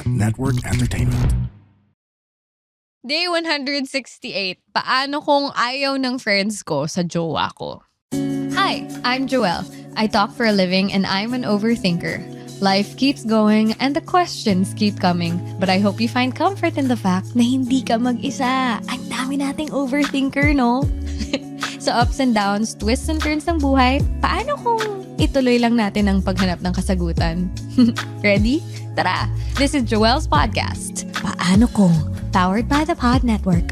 Network Entertainment. Day 168, paano kung ayaw ng friends ko sa jowa ko? Hi, I'm Joelle. I talk for a living and I'm an overthinker. Life keeps going and the questions keep coming. But I hope you find comfort in the fact na hindi ka mag-isa. Ang dami nating overthinker, no? Sa ups and downs, twists and turns ng buhay, paano kung ituloy lang natin ang paghanap ng kasagutan? Ready? Tara! This is Joelle's podcast, Paano Kung, powered by the Pod Network.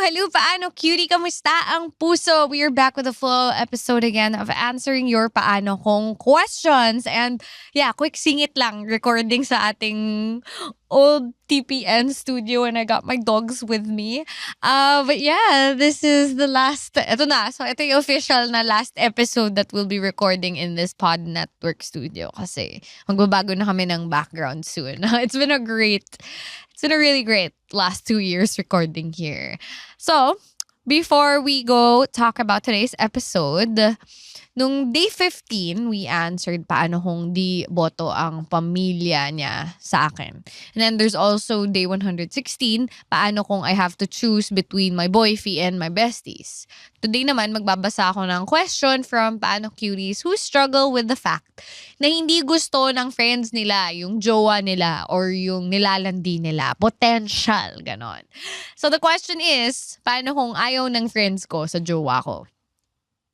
Hello! Paano, cutie? Kamusta ang puso? We are back with a full episode again of answering your Paano Kung questions. And yeah, quick singit lang, recording sa ating old TPN studio when I got my dogs with me. But yeah, this is the last, ito na. So ito yung official na last episode that we'll be recording in this Pod Network studio kasi magbabago na kami ng background soon. It's been a really great last 2 years recording here. So, before we go talk about today's episode, nung day 15, we answered paano kung di boto ang pamilya niya sa akin. And then there's also day 116, paano kung I have to choose between my boyfie and my besties. Today naman, magbabasa ako ng question from Paano Cuties who struggle with the fact na hindi gusto ng friends nila yung jowa nila or yung nilalandi nila. Potential, ganon. So the question is, paano kung ayaw ng friends ko sa jowa ko?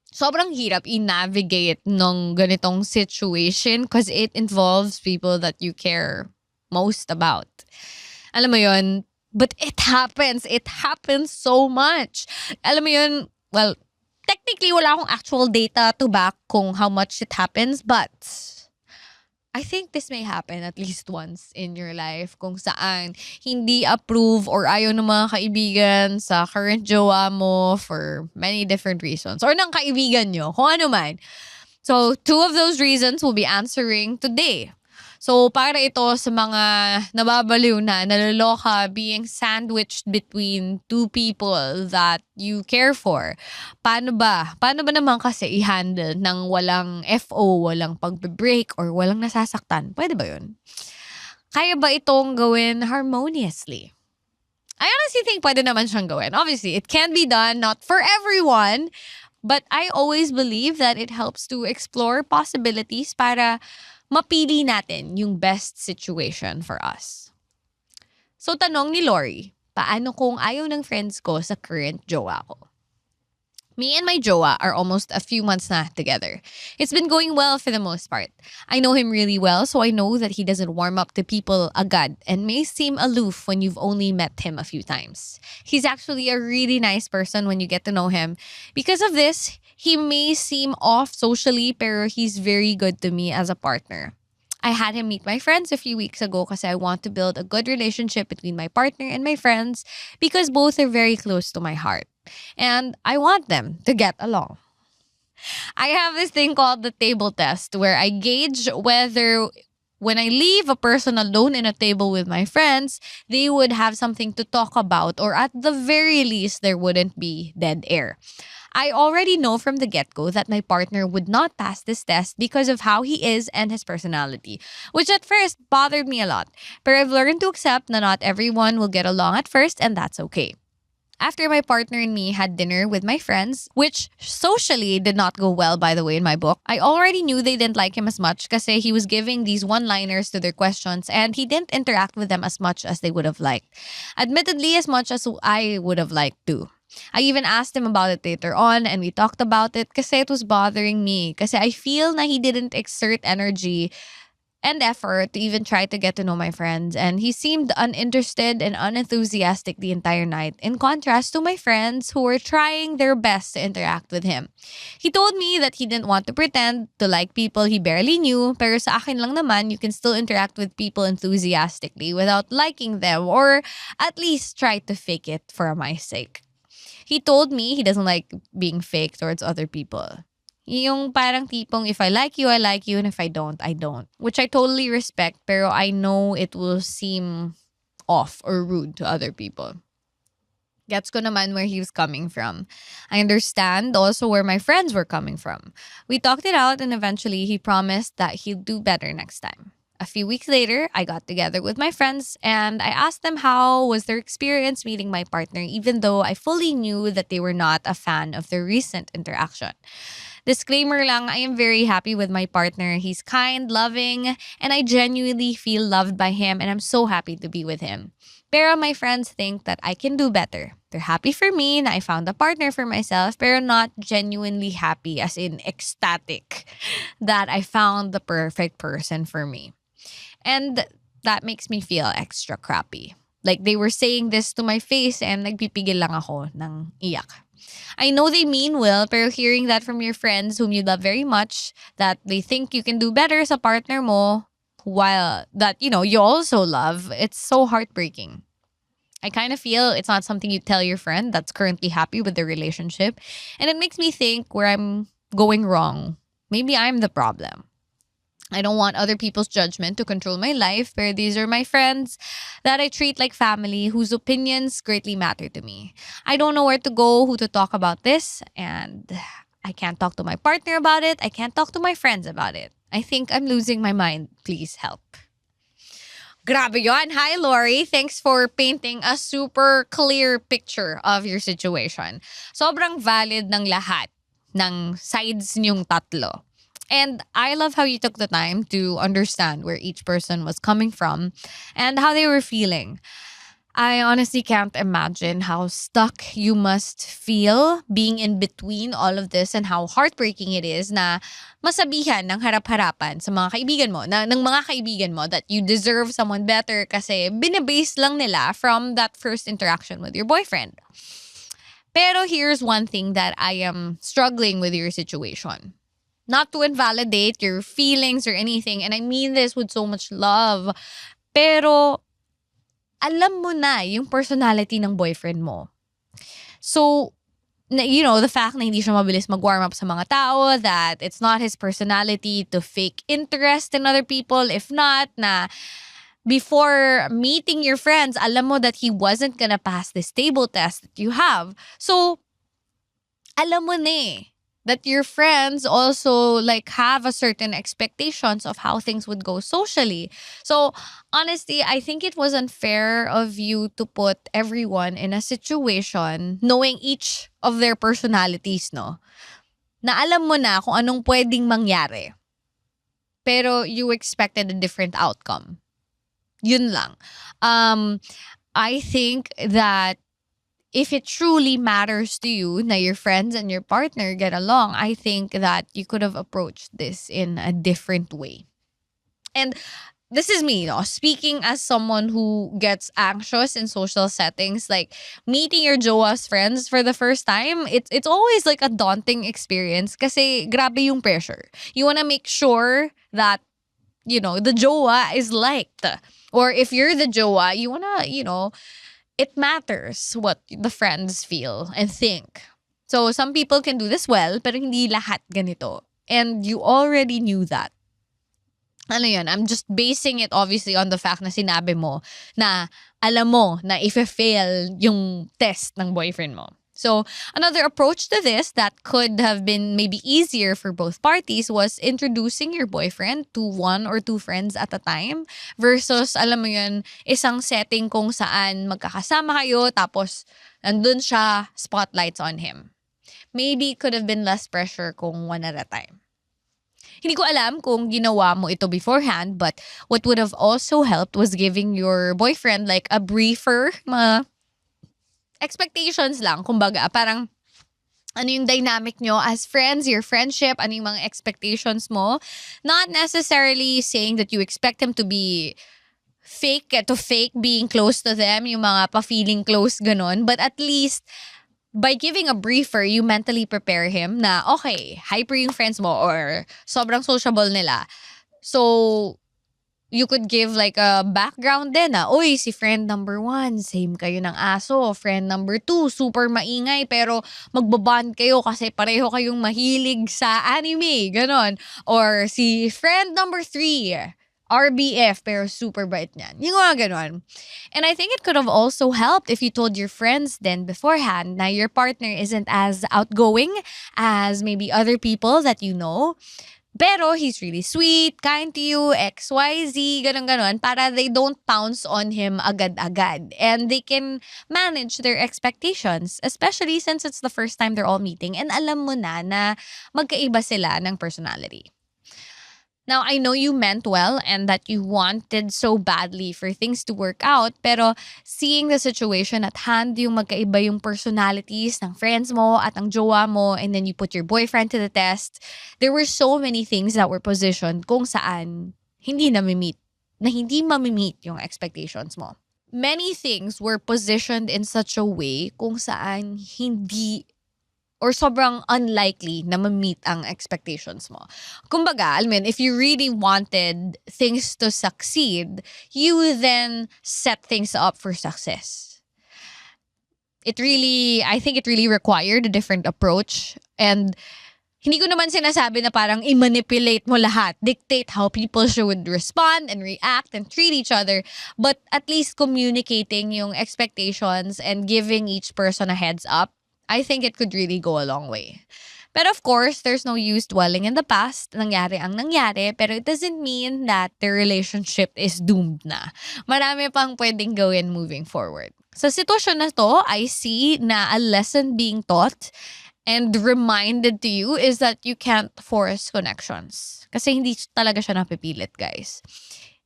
Sobrang hirap i-navigate ng ganitong situation because it involves people that you care most about. Alam mo yun? But it happens. It happens so much. Alam mo yun? Well, technically, wala akong actual data to back kung how much it happens, but I think this may happen at least once in your life kung saan hindi approve or ayaw ng mga kaibigan sa current jowa mo for many different reasons. Or ng kaibigan nyo, kung ano man. So, 2 of those reasons we'll be answering today. So, para ito sa mga nababaliw na, naloloka, being sandwiched between 2 people that you care for. Paano ba? Paano ba naman kasi i-handle ng walang FO, walang pagbe-break, or walang nasasaktan? Pwede ba yun? Kaya ba itong gawin harmoniously? I honestly think pwede naman siyang gawin. Obviously, it can be done, not for everyone, but I always believe that it helps to explore possibilities para mapili natin yung best situation for us. So, tanong ni Lori, paano kung ayaw ng friends ko sa current jowa ko? Me and my jowa are almost a few months na together. It's been going well for the most part. I know him really well, so I know that he doesn't warm up to people agad and may seem aloof when you've only met him a few times. He's actually a really nice person when you get to know him. Because of this, he may seem off socially, pero he's very good to me as a partner. I had him meet my friends a few weeks ago kasi I want to build a good relationship between my partner and my friends because both are very close to my heart. And I want them to get along. I have this thing called the table test where I gauge whether when I leave a person alone in a table with my friends, they would have something to talk about or at the very least, there wouldn't be dead air. I already know from the get-go that my partner would not pass this test because of how he is and his personality, which at first bothered me a lot. But I've learned to accept that not everyone will get along at first and that's okay. After my partner and me had dinner with my friends, which socially did not go well, by the way, in my book, I already knew they didn't like him as much kasi he was giving these one-liners to their questions and he didn't interact with them as much as they would have liked. Admittedly, as much as I would have liked to. I even asked him about it later on and we talked about it kasi it was bothering me kasi I feel na he didn't exert energy and effort to even try to get to know my friends. And he seemed uninterested and unenthusiastic the entire night, in contrast to my friends who were trying their best to interact with him. He told me that he didn't want to pretend to like people he barely knew, pero sa akin lang naman, you can still interact with people enthusiastically without liking them, or at least try to fake it for my sake. He told me he doesn't like being fake towards other people. Yung parang tipong, if I like you, and if I don't, I don't. Which I totally respect, pero I know it will seem off or rude to other people. Gets ko naman where he was coming from. I understand also where my friends were coming from. We talked it out and eventually he promised that he'd do better next time. A few weeks later, I got together with my friends and I asked them how was their experience meeting my partner even though I fully knew that they were not a fan of the recent interaction. Disclaimer lang, I am very happy with my partner. He's kind, loving, and I genuinely feel loved by him and I'm so happy to be with him. Pero my friends think that I can do better. They're happy for me na I found a partner for myself pero not genuinely happy as in ecstatic that I found the perfect person for me. And that makes me feel extra crappy. Like they were saying this to my face and nagpipigil lang ako ng iyak. I know they mean well, pero hearing that from your friends whom you love very much, that they think you can do better sa partner mo, while that, you also love, it's so heartbreaking. I kind of feel it's not something you tell your friend that's currently happy with their relationship. And it makes me think where I'm going wrong. Maybe I'm the problem. I don't want other people's judgment to control my life, but these are my friends that I treat like family whose opinions greatly matter to me. I don't know where to go, who to talk about this, and I can't talk to my partner about it. I can't talk to my friends about it. I think I'm losing my mind. Please help. Grabe yon. Hi, Lori. Thanks for painting a super clear picture of your situation. Sobrang valid ng lahat ng sides niyong tatlo. And I love how you took the time to understand where each person was coming from and how they were feeling. I honestly can't imagine how stuck you must feel being in between all of this and how heartbreaking it is na masabihan ng harap-harapan sa mga kaibigan mo, ng mga kaibigan mo that you deserve someone better kasi binabase lang nila from that first interaction with your boyfriend. Pero here's one thing that I am struggling with your situation. Not to invalidate your feelings or anything, and I mean this with so much love. Pero, alam mo na yung personality ng boyfriend mo. So, the fact na hindi siya mabilis mag-warm up sa mga tao, that it's not his personality to fake interest in other people. If not, na before meeting your friends, alam mo that he wasn't gonna pass this table test that you have. So, alam mo na eh. That your friends also have a certain expectations of how things would go socially. So honestly, I think it was unfair of you to put everyone in a situation knowing each of their personalities, no? Na alam mo na kung anong pwedeng mangyari. Pero you expected a different outcome. Yun lang. I think that if it truly matters to you na your friends and your partner get along, I think that you could have approached this in a different way. And this is me, speaking as someone who gets anxious in social settings, like meeting your jowa's friends for the first time, it's always like a daunting experience kasi grabe yung pressure. You wanna make sure that, the jowa is liked. Or if you're the jowa, you wanna, it matters what the friends feel and think. So some people can do this well, pero hindi lahat ganito. And you already knew that. Ano yun, I'm just basing it obviously on the fact na sinabi mo na alam mo na if-fail yung test ng boyfriend mo. So another approach to this that could have been maybe easier for both parties was introducing your boyfriend to one or two friends at a time versus, alam mo yun, isang setting kung saan magkakasama kayo tapos nandun siya, spotlights on him. Maybe it could have been less pressure kung one at a time. Hindi ko alam kung ginawa mo ito beforehand, but what would have also helped was giving your boyfriend a briefer, mga expectations lang, kumbaga, parang ano yung dynamic nyo as friends, your friendship, ano yung mga expectations mo. Not necessarily saying that you expect him to be fake being close to them, yung mga pa-feeling close, ganon. But at least, by giving a briefer, you mentally prepare him na, okay, hyper yung friends mo or sobrang sociable nila. So, you could give a background din na, uy, si friend number 1, same kayo ng aso. Friend number 2, super maingay pero magbabond kayo kasi pareho kayong mahilig sa anime, ganon. Or si friend number 3, RBF pero super bait niyan. Yung mga ganon. And I think it could have also helped if you told your friends then beforehand na your partner isn't as outgoing as maybe other people that you know. Pero he's really sweet, kind to you, XYZ, ganon-ganon, para they don't pounce on him agad-agad. And they can manage their expectations, especially since it's the first time they're all meeting and alam mo na magkaiba sila ng personality. Now, I know you meant well and that you wanted so badly for things to work out, pero seeing the situation at hand, yung magkaiba yung personalities ng friends mo at ang jowa mo, and then you put your boyfriend to the test, there were so many things that were positioned kung saan hindi mamimit yung expectations mo. Many things were positioned in such a way kung saan hindi or sobrang unlikely na ma-meet ang expectations mo. Kumbaga, I mean, if you really wanted things to succeed, you then set things up for success. I think it really required a different approach. And hindi ko naman sinasabi na parang i-manipulate mo lahat, dictate how people should respond and react and treat each other, but at least communicating yung expectations and giving each person a heads up, I think it could really go a long way. But of course, there's no use dwelling in the past. Nangyari ang nangyari, pero it doesn't mean that the relationship is doomed na. Marami pang pwedeng gawin moving forward. Sa sitwasyon na to, I see na a lesson being taught and reminded to you is that you can't force connections. Kasi hindi talaga siya napipilit, guys.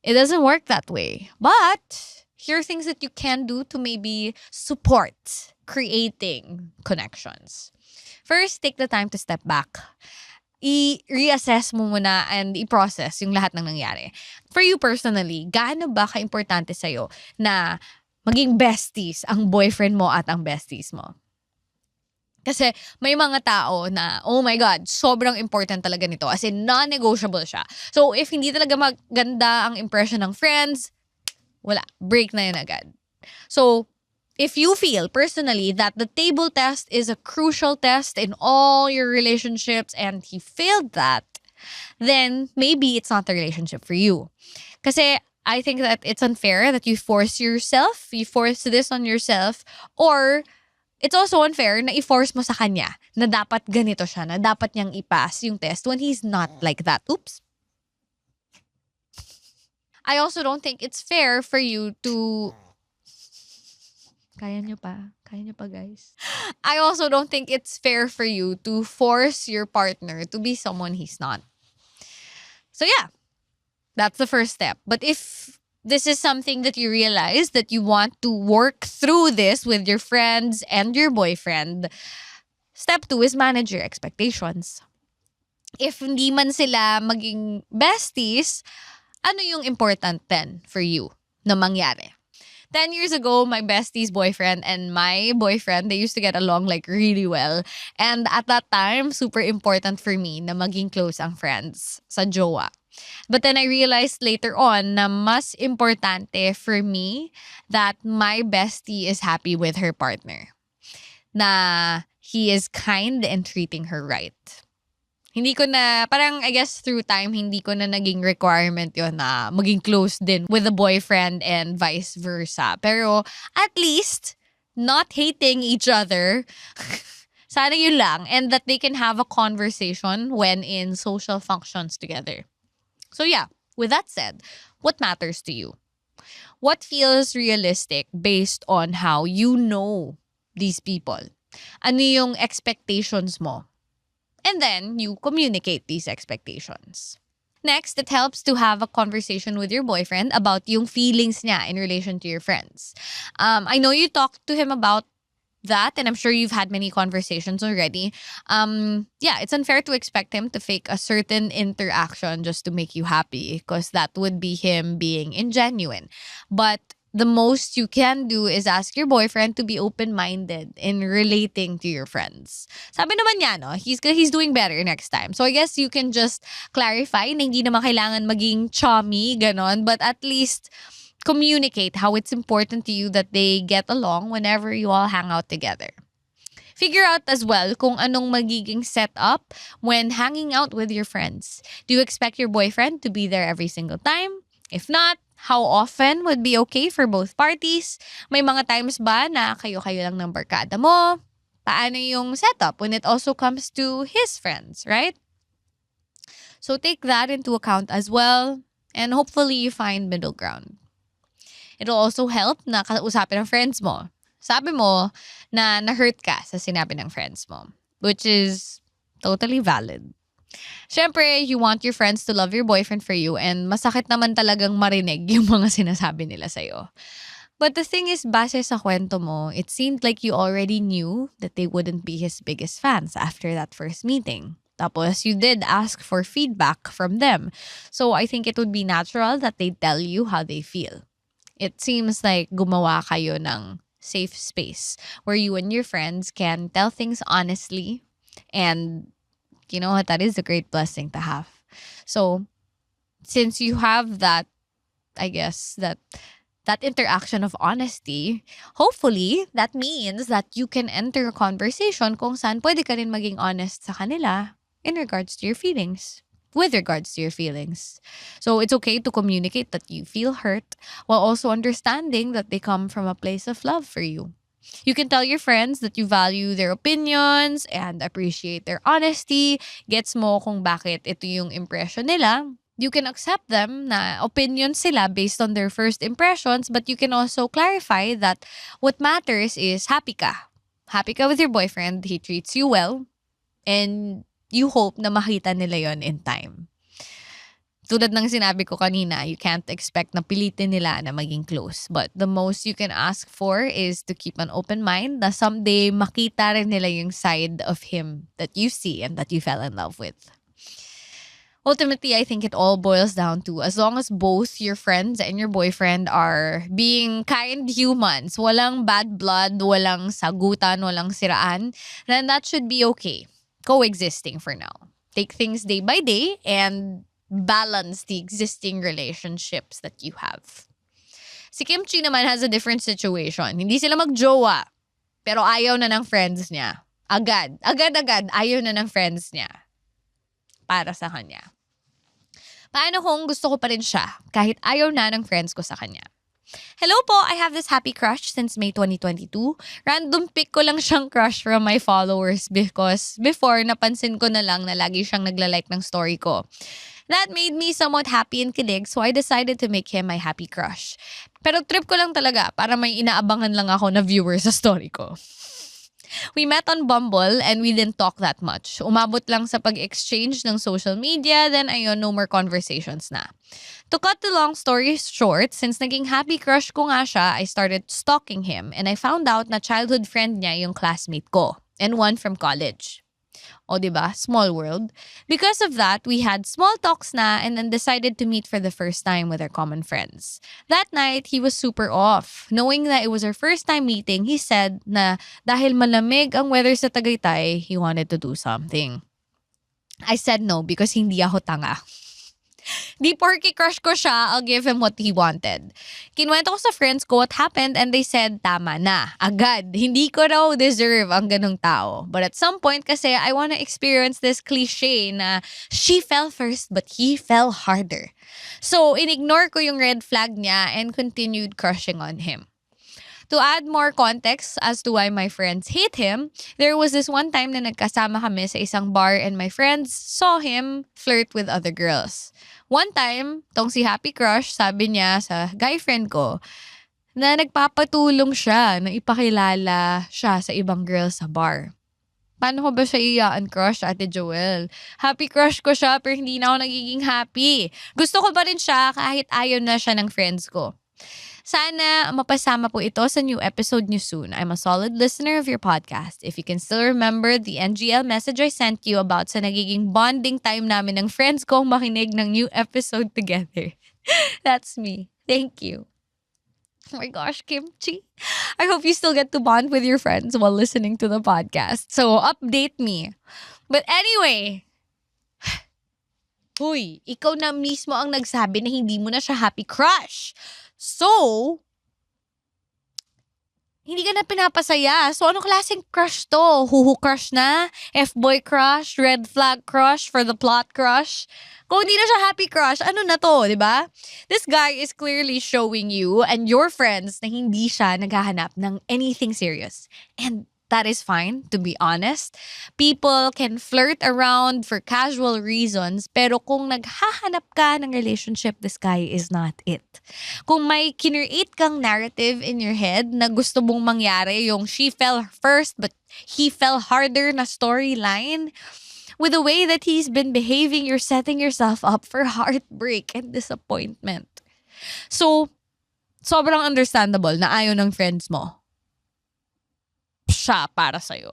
It doesn't work that way. But here are things that you can do to maybe support creating connections. First, take the time to step back. I-reassess mo muna and i-process yung lahat ng nangyari. For you personally, gaano ba ka-importante sa'yo na maging besties ang boyfriend mo at ang besties mo? Kasi may mga tao na, oh my God, sobrang important talaga nito. As in, non-negotiable siya. So, if hindi talaga maganda ang impression ng friends, wala, break na yun agad. So, if you feel personally that the table test is a crucial test in all your relationships and he failed that, then maybe it's not the relationship for you. Kasi I think that it's unfair that you force this on yourself, or it's also unfair na i-force mo sa kanya na dapat ganito siya, na dapat niyang i-pass yung test when he's not like that. Oops. I also don't think it's fair for you to... Kaya nyo pa, guys. I also don't think it's fair for you to force your partner to be someone he's not. So yeah, that's the first step. But if this is something that you realize that you want to work through this with your friends and your boyfriend, step 2 is manage your expectations. If hindi man sila maging besties, ano yung important then for you na mangyari? 10 years ago, my bestie's boyfriend and my boyfriend, they used to get along like really well. And at that time, super important for me na maging close ang friends sa jowa. But then I realized later on na mas importante for me that my bestie is happy with her partner. Na he is kind and treating her right. Hindi ko na, parang I guess through time, hindi ko na naging requirement yun na maging close din with a boyfriend and vice versa. Pero at least, not hating each other, sana yun lang. And that they can have a conversation when in social functions together. So yeah, with that said, what matters to you? What feels realistic based on how you know these people? Ano yung expectations mo? And then, you communicate these expectations. Next, it helps to have a conversation with your boyfriend about yung feelings niya in relation to your friends. I know you talked to him about that, and I'm sure you've had many conversations already. Yeah, it's unfair to expect him to fake a certain interaction just to make you happy, because that would be him being ingenuine. But the most you can do is ask your boyfriend to be open-minded in relating to your friends. Sabi naman niya, no, he's doing better next time. So I guess you can just clarify na hindi naman kailangan maging chummy, ganon, but at least communicate how it's important to you that they get along whenever you all hang out together. Figure out as well kung anong magiging setup when hanging out with your friends. Do you expect your boyfriend to be there every single time? If not, how often would be okay for both parties? May mga times ba na kayo-kayo lang ng barkada mo? Paano yung setup when it also comes to his friends, right? So take that into account as well, and hopefully you find middle ground. It'll also help na kausapin ng friends mo. Sabi mo na na-hurt ka sa sinabi ng friends mo, which is totally valid. Siyempre, you want your friends to love your boyfriend for you, and masakit naman talagang marinig yung mga sinasabi nila sa'yo. But the thing is, base sa kwento mo, it seemed like you already knew that they wouldn't be his biggest fans after that first meeting. Tapos, you did ask for feedback from them. So, I think it would be natural that they tell you how they feel. It seems like gumawa kayo ng safe space where you and your friends can tell things honestly, and you know what, that is a great blessing to have. So, since you have that, I guess, that interaction of honesty, hopefully, that means that you can enter a conversation kung saan pwede ka rin maging honest sa kanila in regards to your feelings. With regards to your feelings. So it's okay to communicate that you feel hurt while also understanding that they come from a place of love for you. You can tell your friends that you value their opinions and appreciate their honesty. Gets mo kung bakit ito yung impression nila. You can accept them na opinions sila based on their first impressions, but you can also clarify that what matters is happy ka. Happy ka with your boyfriend, he treats you well, and you hope na makita nila yon in time. Tulad ng sinabi ko kanina, you can't expect na pilitin nila na maging close. But the most you can ask for is to keep an open mind na someday makita rin nila yung side of him that you see and that you fell in love with. Ultimately, I think it all boils down to as long as both your friends and your boyfriend are being kind humans, walang bad blood, walang sagutan, walang siraan, then that should be okay. Coexisting for now. Take things day by day and balance the existing relationships that you have. Si Kimchi naman has a different situation. Hindi sila mag-jowa, pero ayaw na ng friends niya. Agad, ayaw na ng friends niya para sa kanya. Paano kung gusto ko pa rin siya kahit ayaw na ng friends ko sa kanya? Hello po, I have this happy crush since May 2022. Random pick ko lang siyang crush from my followers because before napansin ko na lang na lagi siyang nagla-like ng story ko. That made me somewhat happy and kilig, so I decided to make him my happy crush. Pero trip ko lang talaga para may inaabangan lang ako na viewer sa story ko. We met on Bumble and we didn't talk that much. Umabot lang sa pag-exchange ng social media, then ayun, no more conversations na. To cut the long story short, since naging happy crush ko nga siya, I started stalking him and I found out na childhood friend niya yung classmate ko and one from college. O diba? Small world. Because of that, we had small talks na and then decided to meet for the first time with our common friends. That night, he was super off. Knowing that it was our first time meeting, he said na dahil malamig ang weather sa Tagaytay, he wanted to do something. I said no because hindi ako tanga. Di porky crush ko siya, I'll give him what he wanted. Kinuwento ko sa friends ko what happened and they said, tama na. Agad. Hindi ko raw deserve ang ganong tao. But at some point kasi, I wanna experience this cliche na she fell first but he fell harder. So, inignore ko yung red flag niya and continued crushing on him. To add more context as to why my friends hate him, there was this one time na nagkasama kami sa isang bar and my friends saw him flirt with other girls. One time, tong si Happy Crush, sabi niya sa guy friend ko na nagpapatulong siya na ipakilala siya sa ibang girls sa bar. Paano ko ba siya iyaan crush, Ate Joel? Happy crush ko siya pero hindi na ako nagiging happy. Gusto ko pa rin siya kahit ayaw na siya ng friends ko. Sana mapasama po ito sa new episode niyo soon. I'm a solid listener of your podcast. If you can still remember the NGL message I sent you about sa nagiging bonding time namin ng friends kong makinig ng new episode together. That's me. Thank you. Oh my gosh, Kimchi. I hope you still get to bond with your friends while listening to the podcast. So, update me. But anyway, huy, ikaw na mismo ang nagsabi na hindi mo na siya happy crush. So, hindi ka na pinapasaya. So, anong klaseng crush to? Huhu crush na? F-boy crush? Red flag crush? For the plot crush? Kung hindi na siya happy crush, ano na to, di ba? This guy is clearly showing you and your friends na hindi siya naghahanap ng anything serious. And that is fine, to be honest. People can flirt around for casual reasons, pero kung naghahanap ka ng relationship, this guy is not it. Kung may kinreate kang narrative in your head na gusto mong mangyari, yung she fell first but he fell harder na storyline, with the way that he's been behaving, you're setting yourself up for heartbreak and disappointment. So, sobrang understandable na ayaw ng friends mo siya para sa'yo.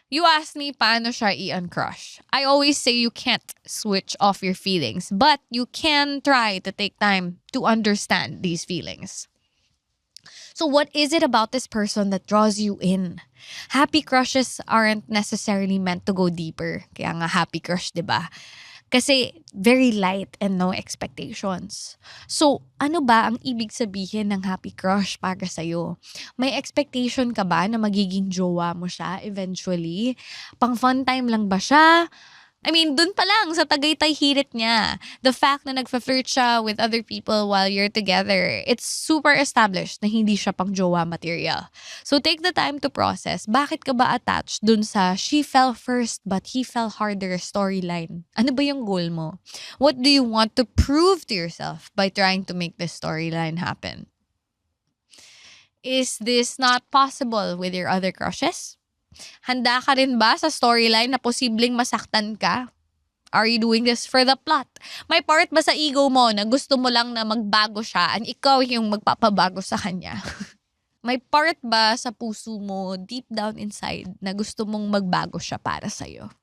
You asked me paano siya i-uncrush. I always say you can't switch off your feelings, but you can try to take time to understand these feelings. So what is it about this person that draws you in? Happy crushes aren't necessarily meant to go deeper. Kaya nga happy crush, 'di ba? Kasi very light and no expectations. So, ano ba ang ibig sabihin ng happy crush para sa'yo? May expectation ka ba na magiging jowa mo siya eventually? Pang fun time lang ba siya? I mean, dun pa lang sa Tagaytay hirit niya. The fact na nagfa-flirt siya with other people while you're together, it's super established na hindi siya pang jowa material. So take the time to process. Bakit ka ba attached dun sa she fell first but he fell harder storyline? Ano ba yung goal mo? What do you want to prove to yourself by trying to make this storyline happen? Is this not possible with your other crushes? Handa ka rin ba sa storyline na posibleng masaktan ka? Are you doing this for the plot? May part ba sa ego mo na gusto mo lang na magbago siya and ikaw yung magpapabago sa kanya? May part ba sa puso mo deep down inside na gusto mong magbago siya para sa'yo?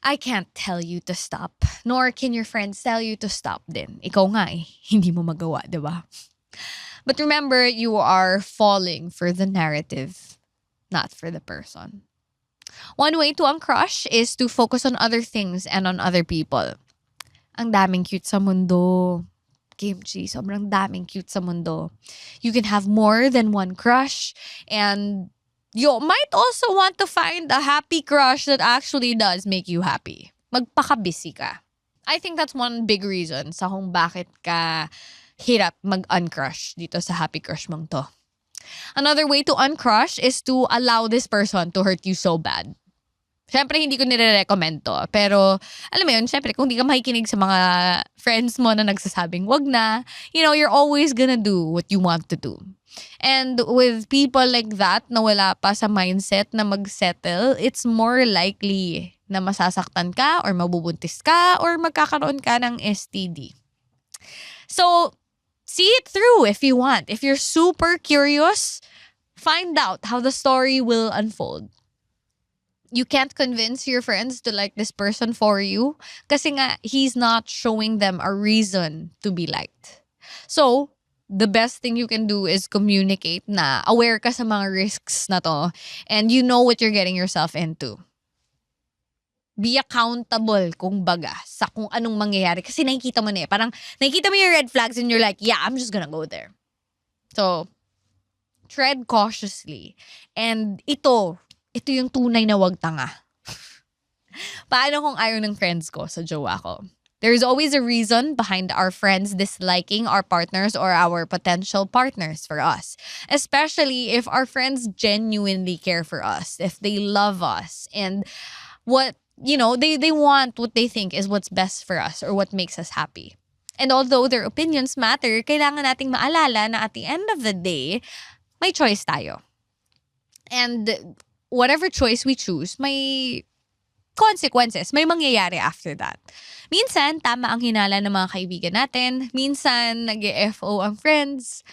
I can't tell you to stop, nor can your friends tell you to stop din. Ikaw nga hindi mo magawa, di ba? But remember, you are falling for the narrative, not for the person. One way to uncrush is to focus on other things and on other people. Ang daming cute sa mundo. Kimchi, sobrang daming cute sa mundo. You can have more than one crush, and you might also want to find a happy crush that actually does make you happy. Magpaka-busy ka. I think that's one big reason sa kung bakit ka hirap mag-uncrush dito sa happy crush mong to. Another way to uncrush is to allow this person to hurt you so bad. Siyempre, hindi ko nire-recommend to. Pero, alam mo yun, siyempre, kung hindi ka makikinig sa mga friends mo na nagsasabing, wag na, you're always gonna do what you want to do. And with people like that na wala pa sa mindset na mag-settle, it's more likely na masasaktan ka or mabubuntis ka or magkakaroon ka ng STD. So, see it through if you want. If you're super curious, find out how the story will unfold. You can't convince your friends to like this person for you kasi nga he's not showing them a reason to be liked. So, the best thing you can do is communicate na aware ka sa mga risks na to and you know what you're getting yourself into. Be accountable, kung baga, sa kung anong mangyayari. Kasi nakikita mo na parang nakikita mo yung red flags and you're like, yeah, I'm just gonna go there. So, tread cautiously. And ito yung tunay na wag tanga. Paano kung ayaw ng friends ko sa jowa ko? There's always a reason behind our friends disliking our partners or our potential partners for us. Especially if our friends genuinely care for us, if they love us, and they want what they think is what's best for us or what makes us happy. And although their opinions matter, kailangan nating maalala na at the end of the day, may choice tayo. And whatever choice we choose, may consequences, may mangyayari after that. Minsan, tama ang hinala ng mga kaibigan natin. Minsan, nag-FO ang friends.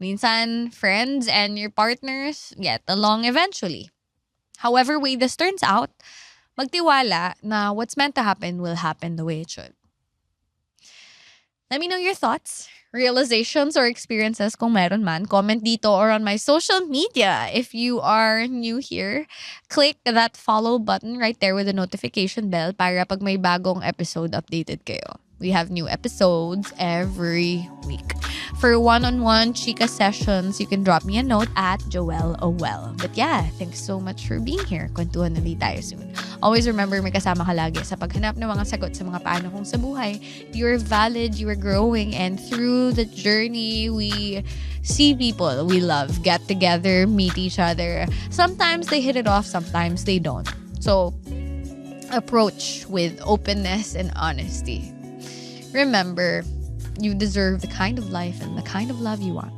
Minsan, friends and your partners get along eventually. However way this turns out, magtiwala na what's meant to happen will happen the way it should. Let me know your thoughts, realizations, or experiences kung meron man. Comment dito or on my social media. If you are new here, click that follow button right there with the notification bell para pag may bagong episode, updated kayo. We have new episodes every week. For one-on-one chika sessions, you can drop me a note at Joelle Owell. But yeah, thanks so much for being here. Kwentuhan na tayo soon. Always remember, may kasama ka lagi sa paghanap ng mga sagot sa mga paano kung sa buhay. You're valid, you are growing, and through the journey, we see people we love get together, meet each other. Sometimes they hit it off, sometimes they don't. So, approach with openness and honesty. Remember, you deserve the kind of life and the kind of love you want.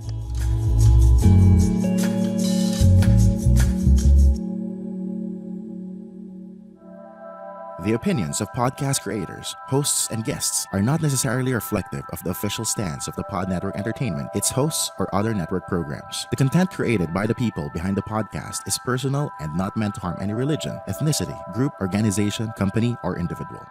The opinions of podcast creators, hosts, and guests are not necessarily reflective of the official stance of the Pod Network Entertainment, its hosts, or other network programs. The content created by the people behind the podcast is personal and not meant to harm any religion, ethnicity, group, organization, company, or individual.